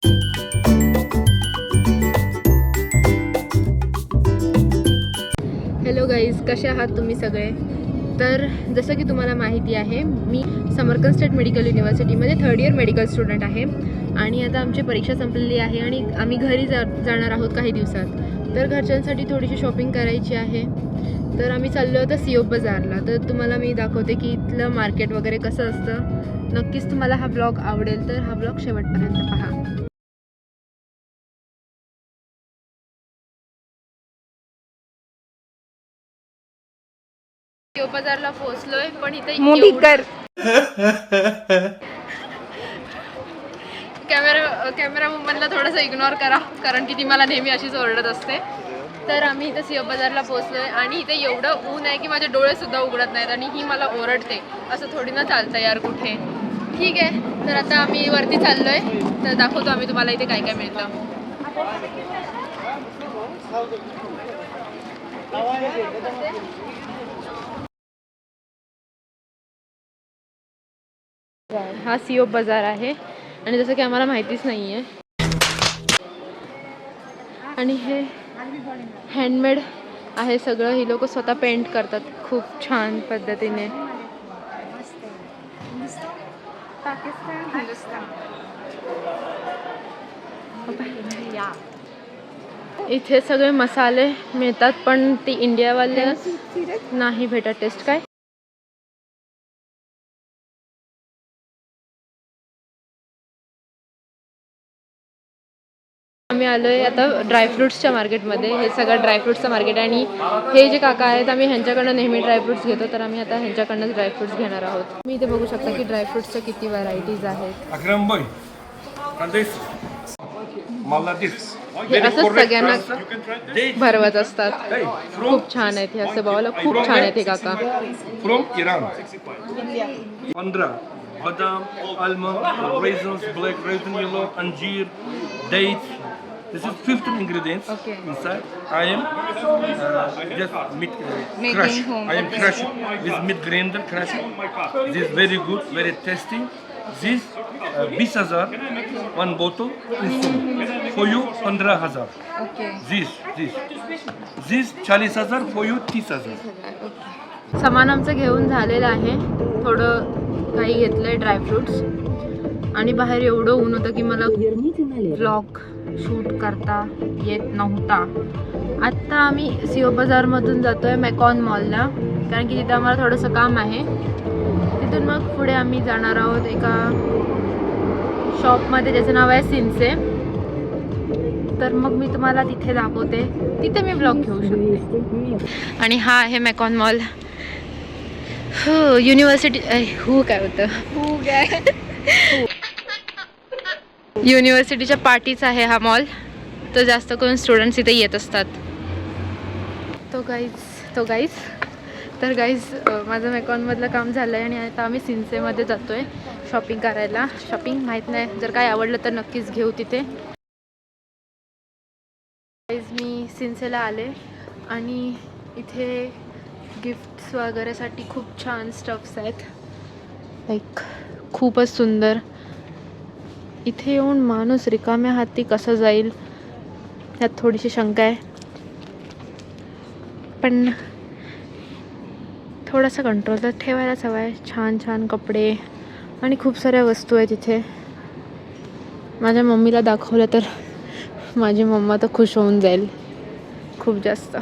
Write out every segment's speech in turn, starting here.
Hello guys, कसे आहात तुम्ही सगळे? तर जसं की तुम्हाला माहिती आहे, मी समरकंद स्टेट मेडिकल युनिव्हर्सिटीमध्ये 3rd इयर मेडिकल स्टुडंट आहे आणि आता आमची परीक्षा संपलेली आहे आणि आम्ही घरी जाणार आहोत काही दिवसात. तर घरच्यांसाठी थोडीशी शॉपिंग करायची आहे. तर आम्ही चाललो होतो सिओ बाजारला. तर तुम्हाला मी दाखवते की इथलं मार्केट वगैरे कसं असतं. नक्कीच तुम्हाला हा ब्लॉग आवडेल, तर हा ब्लॉग शेवटपर्यंत पहा. सिओ बाजारला पोहोचलोय, पण इथे कॅमेरा वुमनला थोडंसं इग्नोर करा, कारण की ती मला नेहमी अशीच ओरडत असते. तर आम्ही इथे सिओ बाजारला पोहोचलोय आणि इथे एवढं ऊन आहे की माझे डोळे सुद्धा उघडत नाहीत आणि ही मला ओरडते. असं थोडी ना चालतं यार कुठे. ठीक आहे, तर आता आम्ही वरती चाललोय. तर दाखवतो आम्ही तुम्हाला इथे काय काय मिळतं. हा सिओ बाजार आहे आणि जसं की आम्हाला माहितीच नाही आहे. आणि हे हँडमेड आहे सगळं. ही लोक स्वतः पेंट करतात खूप छान पद्धतीने. इथे सगळे मसाले मिळतात, पण ती इंडियावाले नाही भेटत टेस्ट. काय आम्ही आलोय आता ड्रायफ्रुट्सच्या मार्केटमध्ये. हे सगळं ड्रायफ्रुट्सचं मार्केट आहे आणि हे जे काका आहेत, आम्ही ह्यांच्याकडनं नेहमी ड्रायफ्रुट्स घेतो, तर आम्ही आता ह्यांच्याकडनंच ड्रायफ्रुट्स घेणार आहोत. मी इथे बघू शकता की ड्रायफ्रुट्सच्या किती व्हरायटीज आहेत. हे असंच सगळ्यांना भरवत असतात. खूप छान आहेत हे, असं बघायला खूप छान आहेत हे काका. From Iran 15 badam, almond, raisins, black raisin, yellow, anjeer, dates. This is 15 ingredients inside. I am just meat crush. I am crush with meat grinder crush. This is very good, very tasty. This 20,000 one bottle is for you 15,000. Okay. This 40,000 for you 30,000. सामान आमचं घेऊन झालेलं आहे. थोडं काही घेतलंय dry fruits आणि बाहेर एवढं ऊन होतं की मला व्लॉग शूट करता येत नव्हता. आत्ता आम्ही सिओ बाजारमधून जातोय मॅकॉन मॉलला, कारण की तिथं आम्हाला थोडंसं काम आहे. तिथून मग पुढे आम्ही जाणार आहोत एका शॉपमध्ये ज्याचं नाव आहे सिन्से. तर मग मी तुम्हाला तिथे दाखवते, तिथे मी ब्लॉग घेऊ शकते. आणि हा आहे मॅकॉन मॉल. हो, युनिव्हर्सिटी काय होतं युनिव्हर्सिटीच्या पार्टीच आहे हा मॉल. तर जास्त करून स्टुडंट्स इथे येत असतात. तो गाईज तर गाईज माझं मॅकॉनमधलं काम झालं आहे आणि आता आम्ही सिन्सेमध्ये जातो आहे शॉपिंग करायला. शॉपिंग माहीत नाही, जर काय आवडलं तर नक्कीच घेऊ तिथे. गाईज मी सिन्सेला आले आणि इथे गिफ्ट्स वगैरेसाठी खूप छान स्टफ्स आहेत. लाईक खूपच सुंदर. इथे येऊन माणूस रिकाम्या हाती कसं जाईल यात थोडीशी शंका आहे, पण थोडासा कंट्रोल तर ठेवायलाच हवा आहे. छान छान कपडे आणि खूप साऱ्या वस्तू आहेत इथे. माझ्या मम्मीला दाखवलं तर माझी मम्मा तर खुश होऊन जाईल खूप जास्त.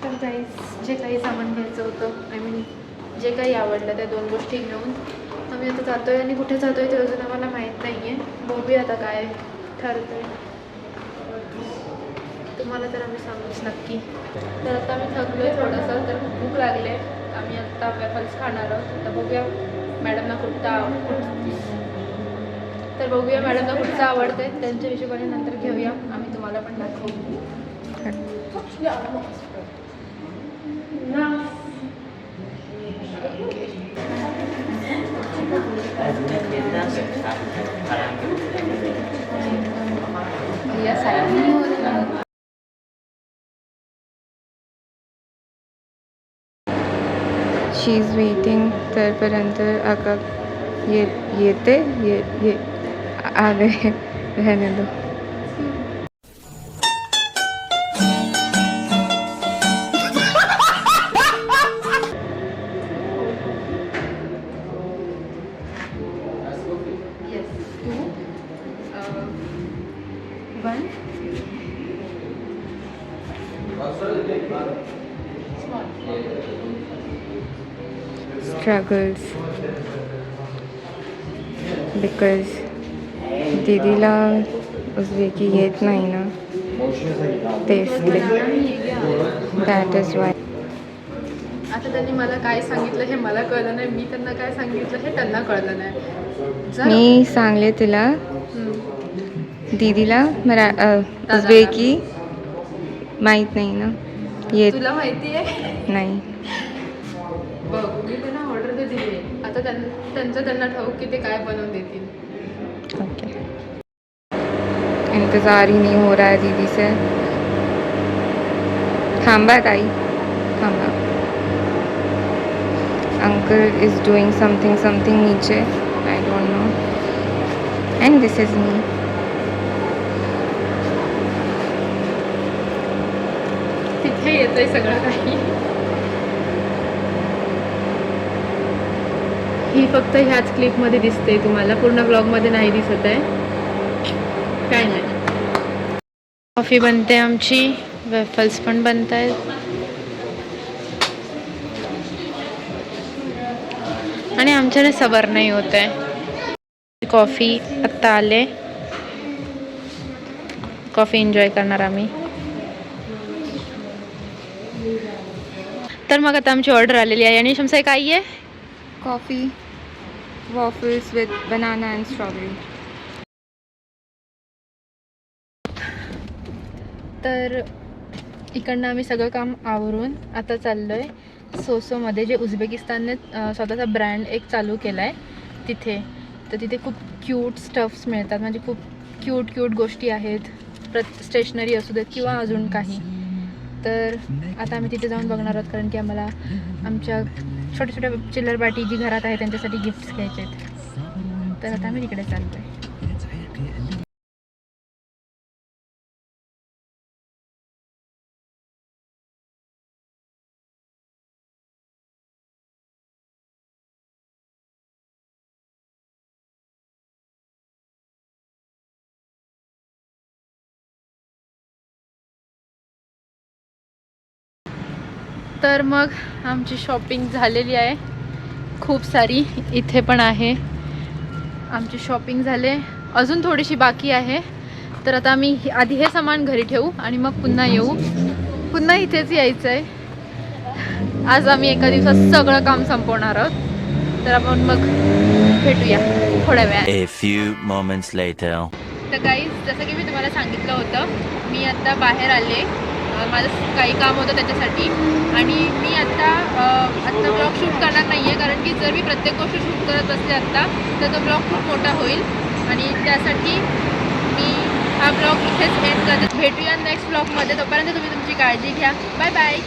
तर जे काही सामान घ्यायचं होतं, आय मीन जे काही आवडलं त्या 2 गोष्टी घेऊन आम्ही आता जातो आहे. आणि कुठे जातो आहे ते अजून आम्हाला माहीत नाही आहे. बघूया आता काय ठरतं आहे. तुम्हाला तर आम्ही सांगूच नक्की. तर आता आम्ही थकलो आहे थोडंसं, तर भूक लागले. आम्ही आत्ता वेफल्स खाणार आहोत. तर बघूया मॅडमना कुठचं आवडतं आहे त्यांच्या हिशोबाने नंतर घेऊया. आम्ही तुम्हाला पण दाखवू. भैया साइड नहीं हो रहा. शी इज वेटिंग. तोपर्यंत आका येते ये आ गए. रहने दो. Struggles because दीदीला उझबेकी येत नाही ना, तेच ते. That is why. आता त्यांनी मला काय सांगितलं हे मला कळलं नाही, मी त्यांना काय सांगितलं हे त्यांना कळलं नाही. मी सांगले तिला दीदीला उझबेकी माहीत नाही ना, येत तुला माहिती आहे नाही. बघ मी त्यांना ऑर्डर दे दिली, आता त्यांना ठाऊक की ते काय बनवून देतील. ओके. इंतजार ही नहीं हो रहा है दीदी से. थांबा ताई, थांबा. अंकल इज डूइंग समथिंग नीचे, I don't know. End this is me. तिथे येतंय सगळं काही. ही फक्त ह्याच क्लिपमध्ये दिसते तुम्हाला, पूर्ण ब्लॉगमध्ये नाही दिसत आहे. काय नाही. कॉफी बनते आमची, वेफल्स पण बनत आहेत. आणि आमच्याने सबर नाही होत आहे. कॉफी आत्ता आले, कॉफी एन्जॉय करणार आम्ही. तर मग आता आमची ऑर्डर आलेली आहे. आणि शमसाई काय आहे? Coffee waffles with banana and strawberry. तर इकडनं आम्ही सगळं काम आवरून आता चाललो आहे सोसोमध्ये, जे उझबेकिस्तानने स्वतःचा ब्रँड एक चालू केला आहे तिथे. तर तिथे खूप क्यूट स्टफ्स मिळतात, म्हणजे खूप क्यूट गोष्टी आहेत, स्टेशनरी असू देत किंवा अजून काही. तर आता आम्ही तिथे जाऊन बघणार आहोत, कारण की आम्हाला आमच्या छोट्या चिल्लर बाटी जी घरात आहे त्यांच्यासाठी गिफ्ट्स घ्यायचे आहेत. तर आता आम्ही तिकडे चाललो आहे. तर मग आमची शॉपिंग झालेली आहे खूप सारी. इथे पण आहे. आमची शॉपिंग झाले, अजून थोडीशी बाकी आहे. तर आता आम्ही आधी हे सामान घरी ठेवू आणि मग पुन्हा येऊ. पुन्हा इथेच यायचं आहे. आज आम्ही एका दिवसात सगळं काम संपवणार आहोत. तर आपण मग भेटूया थोड्या वेळात. A few moments later. तर गाईज, जसं की मी तुम्हाला सांगितलं होतं, मी आत्ता बाहेर आले. माझं काही काम होतं त्याच्यासाठी. आणि मी आत्ता ब्लॉग शूट करणार नाही आहे, कारण की जर मी प्रत्येक गोष्ट शूट करत असले आत्ता तर तो ब्लॉग खूप मोठा होईल. आणि त्यासाठी मी हा ब्लॉग इथेच एंड करते. भेटूया नेक्स्ट ब्लॉगमध्ये. तोपर्यंत तुम्ही तुमची काळजी घ्या. Bye bye.